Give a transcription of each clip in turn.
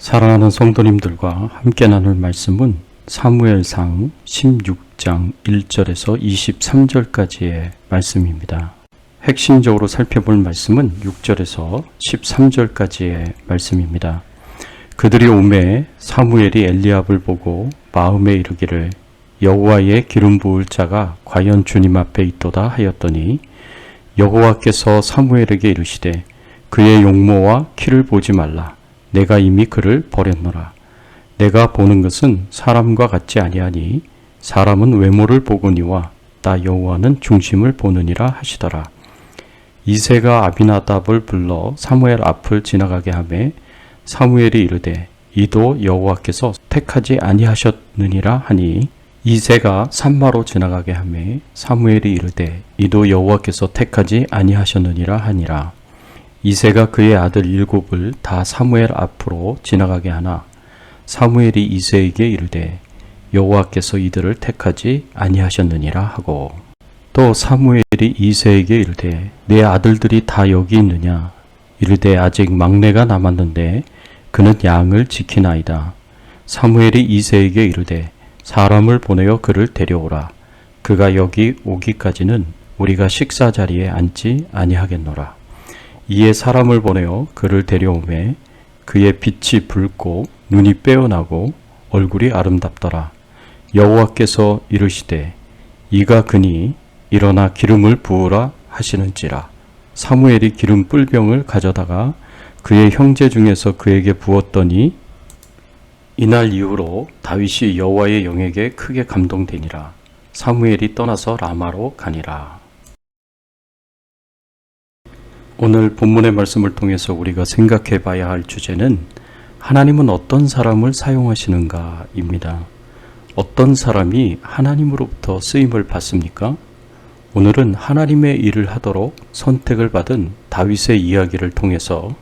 사랑하는 성도님들과 함께 나눌 말씀은 사무엘상 16장 1절에서 23절까지의 말씀입니다. 핵심적으로 살펴볼 말씀은 6절에서 13절까지의 말씀입니다. 그들이 오매 사무엘이 엘리압을 보고 마음에 이르기를 여호와의 기름 부을 자가 과연 주님 앞에 있도다 하였더니 여호와께서 사무엘에게 이르시되 그의 용모와 키를 보지 말라. 내가 이미 그를 버렸노라. 내가 보는 것은 사람과 같지 아니하니 사람은 외모를 보거니와 나 여호와는 중심을 보느니라 하시더라. 이새가 아비나답을 불러 사무엘 앞을 지나가게 하매 사무엘이 이르되 이도 여호와께서 택하지 아니하셨느니라 하니 이새가 산마로 지나가게 하매 사무엘이 이르되 이도 여호와께서 택하지 아니하셨느니라 하니라. 이새가 그의 아들 7을 다 사무엘 앞으로 지나가게 하나 사무엘이 이새에게 이르되 여호와께서 이들을 택하지 아니하셨느니라 하고 또 사무엘이 이새에게 이르되 내 아들들이 다 여기 있느냐 이르되 아직 막내가 남았는데 그는 양을 지키나이다. 사무엘이 이새에게 이르되 사람을 보내어 그를 데려오라. 그가 여기 오기까지는 우리가 식사 자리에 앉지 아니하겠노라. 이에 사람을 보내어 그를 데려오매 그의 빛이 붉고 눈이 빼어나고 얼굴이 아름답더라. 여호와께서 이르시되 이가 그니 일어나 기름을 부으라 하시는지라. 사무엘이 기름 뿔병을 가져다가 그의 형제 중에서 그에게 부었더니 이날 이후로 다윗이 여호와의 영에게 크게 감동되니라. 사무엘이 떠나서 라마로 가니라. 오늘 본문의 말씀을 통해서 우리가 생각해 봐야 할 주제는 하나님은 어떤 사람을 사용하시는가입니다. 어떤 사람이 하나님으로부터 쓰임을 받습니까? 오늘은 하나님의 일을 하도록 선택을 받은 다윗의 이야기를 통해서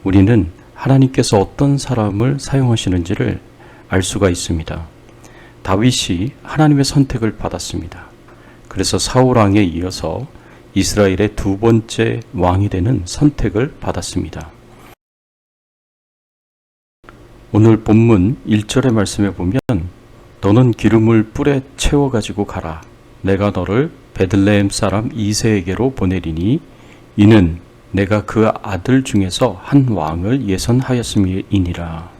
우리는 하나님께서 어떤 사람을 사용하시는지를 알 수가 있습니다. 다윗이 하나님의 선택을 받았습니다. 그래서 사울 왕에 이어서 이스라엘의 두 번째 왕이 되는 선택을 받았습니다. 오늘 본문 1절의 말씀에 보면 너는 기름을 뿔에 채워 가지고 가라. 내가 너를 베들레헴 사람 이새에게로 보내리니 이는 내가 그 아들 중에서 한 왕을 예선하였음이니라.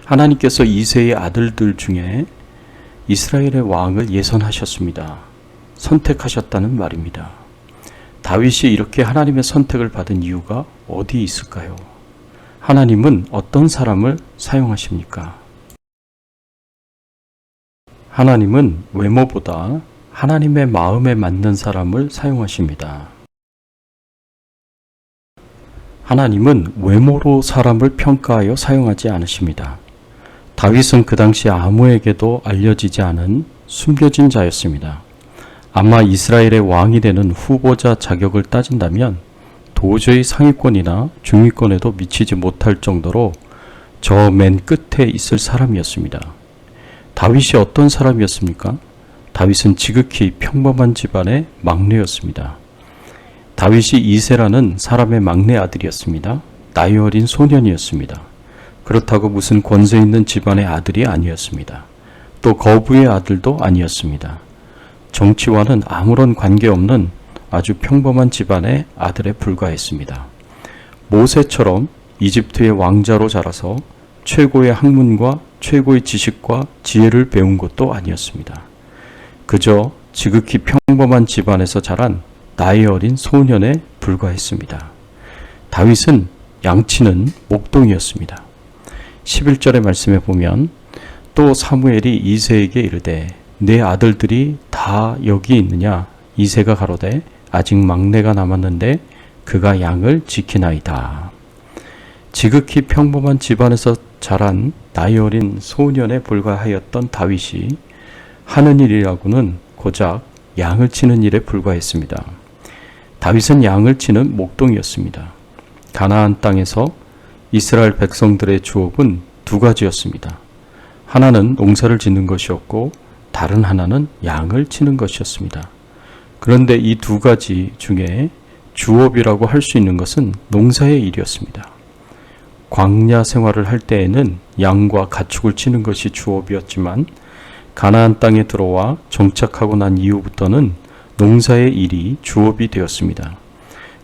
하나님께서 이새의 아들들 중에 이스라엘의 왕을 예선하셨습니다. 선택하셨다는 말입니다. 다윗이 이렇게 하나님의 선택을 받은 이유가 어디 있을까요? 하나님은 어떤 사람을 사용하십니까? 하나님은 외모보다 하나님의 마음에 맞는 사람을 사용하십니다. 하나님은 외모로 사람을 평가하여 사용하지 않으십니다. 다윗은 그 당시 아무에게도 알려지지 않은 숨겨진 자였습니다. 아마 이스라엘의 왕이 되는 후보자 자격을 따진다면 도저히 상위권이나 중위권에도 미치지 못할 정도로 저 맨 끝에 있을 사람이었습니다. 다윗이 어떤 사람이었습니까? 다윗은 지극히 평범한 집안의 막내였습니다. 다윗이 이새라는 사람의 막내 아들이었습니다. 나이 어린 소년이었습니다. 그렇다고 무슨 권세 있는 집안의 아들이 아니었습니다. 또 거부의 아들도 아니었습니다. 정치와는 아무런 관계없는 아주 평범한 집안의 아들에 불과했습니다. 모세처럼 이집트의 왕자로 자라서 최고의 학문과 최고의 지식과 지혜를 배운 것도 아니었습니다. 그저 지극히 평범한 집안에서 자란 나이 어린 소년에 불과했습니다. 다윗은 양치는 목동이었습니다. 11절의 말씀에 보면 또 사무엘이 이새에게 이르되 내 아들들이 다 여기 있느냐? 이새가 가로되 아직 막내가 남았는데 그가 양을 지키나이다. 지극히 평범한 집안에서 자란 나이 어린 소년에 불과하였던 다윗이 하는 일이라고는 고작 양을 치는 일에 불과했습니다. 다윗은 양을 치는 목동이었습니다. 가나안 땅에서 이스라엘 백성들의 주업은 두 가지였습니다. 하나는 농사를 짓는 것이었고 다른 하나는 양을 치는 것이었습니다. 그런데 이 두 가지 중에 주업이라고 할 수 있는 것은 농사의 일이었습니다. 광야 생활을 할 때에는 양과 가축을 치는 것이 주업이었지만 가나안 땅에 들어와 정착하고 난 이후부터는 농사의 일이 주업이 되었습니다.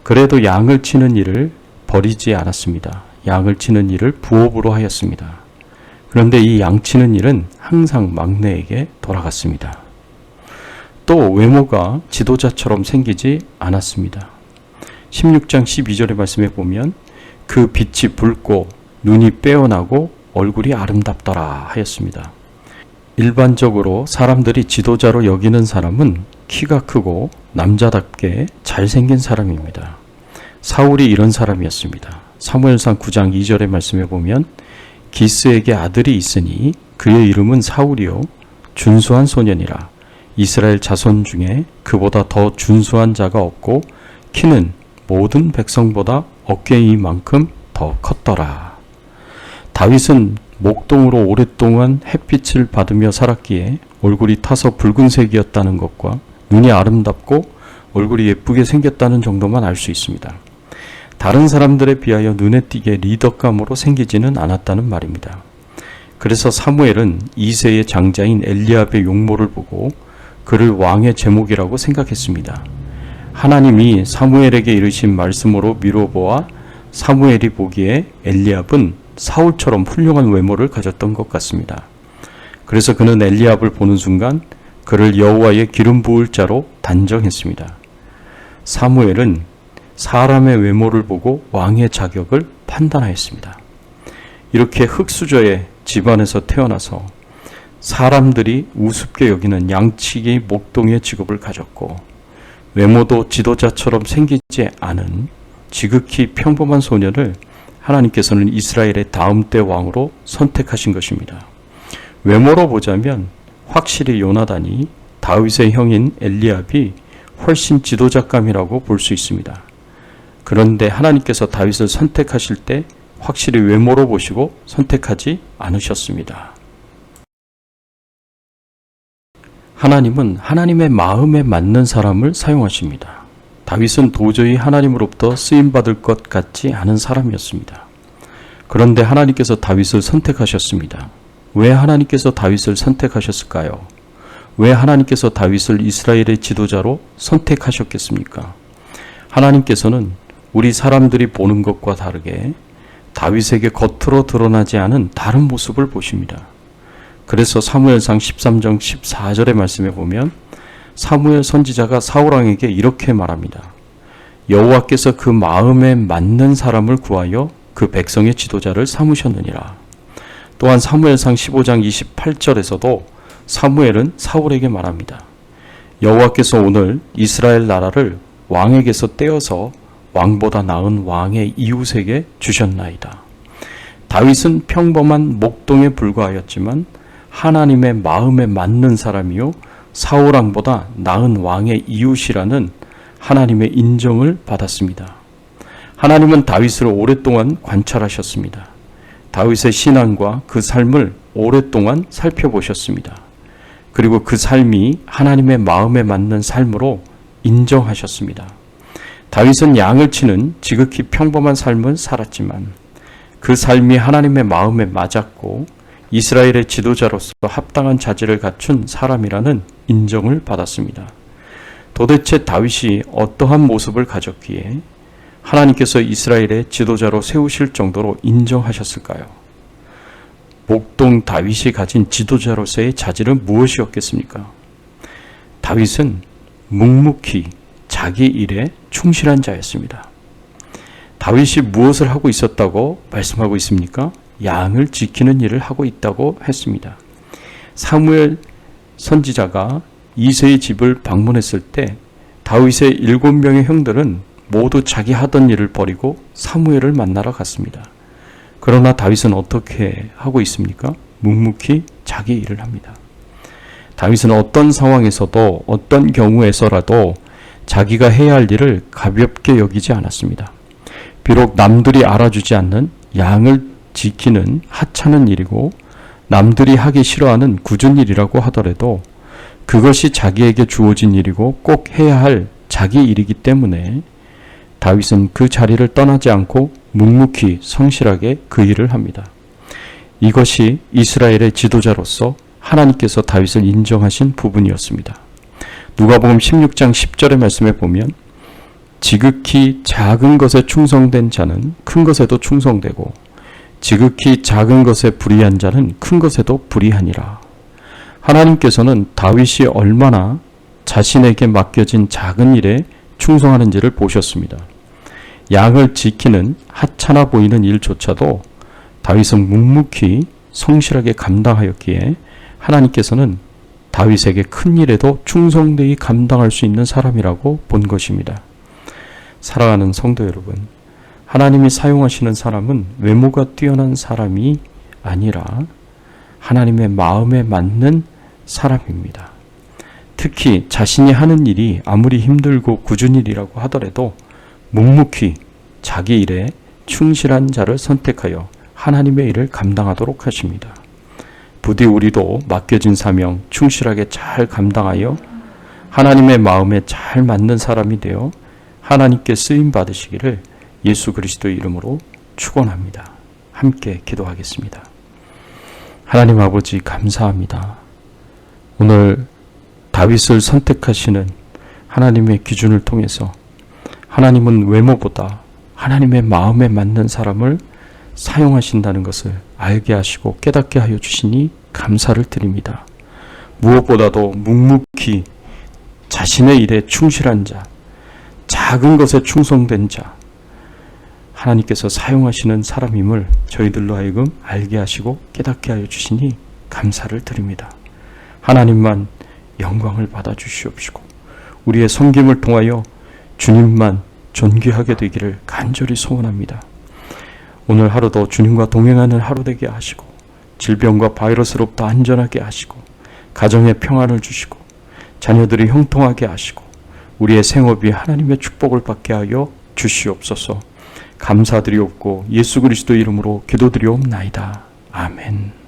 그래도 양을 치는 일을 버리지 않았습니다. 양을 치는 일을 부업으로 하였습니다. 그런데 이 양 치는 일은 항상 막내에게 돌아갔습니다. 또 외모가 지도자처럼 생기지 않았습니다. 16장 12절의 말씀에 보면 그 빛이 붉고 눈이 빼어나고 얼굴이 아름답더라 하였습니다. 일반적으로 사람들이 지도자로 여기는 사람은 키가 크고 남자답게 잘생긴 사람입니다. 사울이 이런 사람이었습니다. 사무엘상 9장 2절의 말씀에 보면 기스에게 아들이 있으니 그의 이름은 사울이요 준수한 소년이라. 이스라엘 자손 중에 그보다 더 준수한 자가 없고 키는 모든 백성보다 어깨이만큼 더 컸더라. 다윗은 목동으로 오랫동안 햇빛을 받으며 살았기에 얼굴이 타서 붉은색이었다는 것과 눈이 아름답고 얼굴이 예쁘게 생겼다는 정도만 알 수 있습니다. 다른 사람들에 비하여 눈에 띄게 리더감으로 생기지는 않았다는 말입니다. 그래서 사무엘은 이새의 장자인 엘리압의 용모를 보고 그를 왕의 제목이라고 생각했습니다. 하나님이 사무엘에게 이르신 말씀으로 미뤄보아 사무엘이 보기에 엘리압은 사울처럼 훌륭한 외모를 가졌던 것 같습니다. 그래서 그는 엘리압을 보는 순간 그를 여호와의 기름 부을 자로 단정했습니다. 사무엘은 사람의 외모를 보고 왕의 자격을 판단하였습니다. 이렇게 흙수저의 집안에서 태어나서 사람들이 우습게 여기는 양치기 목동의 직업을 가졌고 외모도 지도자처럼 생기지 않은 지극히 평범한 소년을 하나님께서는 이스라엘의 다음 때 왕으로 선택하신 것입니다. 외모로 보자면 확실히 요나단이 다윗의 형인 엘리압이 훨씬 지도자감이라고 볼 수 있습니다. 그런데 하나님께서 다윗을 선택하실 때 확실히 외모로 보시고 선택하지 않으셨습니다. 하나님은 하나님의 마음에 맞는 사람을 사용하십니다. 다윗은 도저히 하나님으로부터 쓰임받을 것 같지 않은 사람이었습니다. 그런데 하나님께서 다윗을 선택하셨습니다. 왜 하나님께서 다윗을 선택하셨을까요? 왜 하나님께서 다윗을 이스라엘의 지도자로 선택하셨겠습니까? 하나님께서는 우리 사람들이 보는 것과 다르게 다윗에게 겉으로 드러나지 않은 다른 모습을 보십니다. 그래서 사무엘상 13장 14절의 말씀에 보면 사무엘 선지자가 사울왕에게 이렇게 말합니다. 여호와께서 그 마음에 맞는 사람을 구하여 그 백성의 지도자를 삼으셨느니라. 또한 사무엘상 15장 28절에서도 사무엘은 사울에게 말합니다. 여호와께서 오늘 이스라엘 나라를 왕에게서 떼어서 왕보다 나은 왕의 이웃에게 주셨나이다. 다윗은 평범한 목동에 불과하였지만 하나님의 마음에 맞는 사람이요 사울왕보다 나은 왕의 이웃이라는 하나님의 인정을 받았습니다. 하나님은 다윗을 오랫동안 관찰하셨습니다. 다윗의 신앙과 그 삶을 오랫동안 살펴보셨습니다. 그리고 그 삶이 하나님의 마음에 맞는 삶으로 인정하셨습니다. 다윗은 양을 치는 지극히 평범한 삶을 살았지만 그 삶이 하나님의 마음에 맞았고 이스라엘의 지도자로서 합당한 자질을 갖춘 사람이라는 인정을 받았습니다. 도대체 다윗이 어떠한 모습을 가졌기에 하나님께서 이스라엘의 지도자로 세우실 정도로 인정하셨을까요? 목동 다윗이 가진 지도자로서의 자질은 무엇이었겠습니까? 다윗은 묵묵히 자기 일에 충실한 자였습니다. 다윗이 무엇을 하고 있었다고 말씀하고 있습니까? 양을 지키는 일을 하고 있다고 했습니다. 사무엘 선지자가 이새의 집을 방문했을 때 다윗의 7명의 형들은 모두 자기 하던 일을 버리고 사무엘을 만나러 갔습니다. 그러나 다윗은 어떻게 하고 있습니까? 묵묵히 자기 일을 합니다. 다윗은 어떤 상황에서도 어떤 경우에서라도 자기가 해야 할 일을 가볍게 여기지 않았습니다. 비록 남들이 알아주지 않는 양을 지키는 하찮은 일이고 남들이 하기 싫어하는 굳은 일이라고 하더라도 그것이 자기에게 주어진 일이고 꼭 해야 할 자기 일이기 때문에 다윗은 그 자리를 떠나지 않고 묵묵히 성실하게 그 일을 합니다. 이것이 이스라엘의 지도자로서 하나님께서 다윗을 인정하신 부분이었습니다. 누가복음 16장 10절의 말씀에 보면 지극히 작은 것에 충성된 자는 큰 것에도 충성되고 지극히 작은 것에 불의한 자는 큰 것에도 불의하니라. 하나님께서는 다윗이 얼마나 자신에게 맡겨진 작은 일에 충성하는지를 보셨습니다. 양을 지키는 하찮아 보이는 일조차도 다윗은 묵묵히 성실하게 감당하였기에 하나님께서는 다윗에게 큰 일에도 충성되이 감당할 수 있는 사람이라고 본 것입니다. 사랑하는 성도 여러분, 하나님이 사용하시는 사람은 외모가 뛰어난 사람이 아니라 하나님의 마음에 맞는 사람입니다. 특히 자신이 하는 일이 아무리 힘들고 굳은 일이라고 하더라도 묵묵히 자기 일에 충실한 자를 선택하여 하나님의 일을 감당하도록 하십니다. 부디 우리도 맡겨진 사명 충실하게 잘 감당하여 하나님의 마음에 잘 맞는 사람이 되어 하나님께 쓰임 받으시기를 예수 그리스도의 이름으로 축원합니다. 함께 기도하겠습니다. 하나님 아버지 감사합니다. 오늘 다윗을 선택하시는 하나님의 기준을 통해서 하나님은 외모보다 하나님의 마음에 맞는 사람을 사용하신다는 것을 알게 하시고 깨닫게 하여 주시니 감사를 드립니다. 무엇보다도 묵묵히 자신의 일에 충실한 자, 작은 것에 충성된 자, 하나님께서 사용하시는 사람임을 저희들로 하여금 알게 하시고 깨닫게 하여 주시니 감사를 드립니다. 하나님만 영광을 받아 주시옵시고 우리의 섬김을 통하여 주님만 존귀하게 되기를 간절히 소원합니다. 오늘 하루도 주님과 동행하는 하루 되게 하시고 질병과 바이러스로부터 안전하게 하시고 가정에 평안을 주시고 자녀들이 형통하게 하시고 우리의 생업이 하나님의 축복을 받게 하여 주시옵소서. 감사드리옵고 예수 그리스도 이름으로 기도드리옵나이다. 아멘.